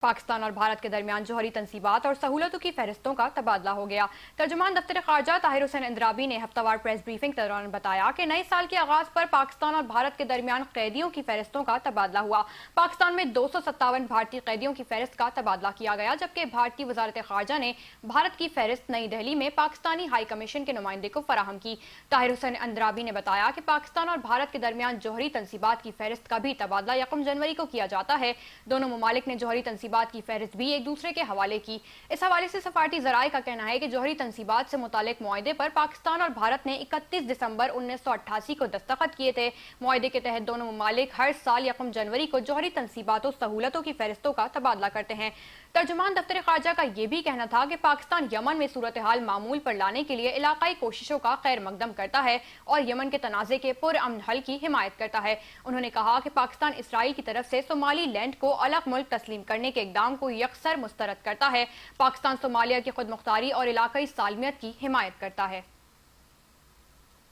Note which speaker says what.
Speaker 1: पाकिस्तान और भारत के दरमियान जौहरी तनसीबात और सहूलतों की फहरिस्तों का तबादला हो गया। तर्जुमान दफ्तर ख़ारजा ताहिर हुसैन इंद्राबी ने हफ्तावार प्रेस ब्रीफिंग के दौरान बताया कि नए साल के आगाज पर पाकिस्तान और भारत के दरमियान कैदियों की फहरिस्तों का तबादला हुआ। पाकिस्तान में 257 भारतीय कैदियों की फहरिस्त का तबादला किया गया, जबकि भारतीय वजारत ख़ारजा ने भारत की फहरिस्त नई दिल्ली में पाकिस्तानी हाई कमीशन के नुमाइंदे को फराहम की। ताहिर हुसैन इंद्राबी ने बताया कि पाकिस्तान और भारत के दरमियान जौहरी तनसीबात की फहरिस्त का भी तबादला 1 जनवरी को किया जाता है। दोनों ममालिक ने जौहरी तनसीबात की फहरिस्त भी एक दूसरे के हवाले की। इस हवाले से सफारती ज़राए का कहना है कि जौहरी तनसीबात से मुतालिक मुआहदे पर पाकिस्तान और भारत ने 31 दिसंबर 1988 को दस्तखत किए थे। मुआहदे के तहत दोनों ममालिक हर साल 1 जनवरी को जौहरी तनसीबात और सहूलतों की फहरिस्तों का तबादला करते हैं। तर्जुमान दफ्तर ख़ारजा का यह भी कहना था कि पाकिस्तान यमन में सूरत हाल मामूल पर लाने के लिए इलाकाई कोशिशों का खैर मकदम करता है और यमन के तनाज़े के पुरअमन हल की हिमायत करता है। उन्होंने कहा कि पाकिस्तान इसराइल की तरफ से सोमाली लैंड को अलग मुल्क तस्लीम करने के इक़दाम को यकसर मुस्तरद करता है। पाकिस्तान सोमालिया की खुद मुख्तारी और इलाकाई सालमियत की हिमायत करता है।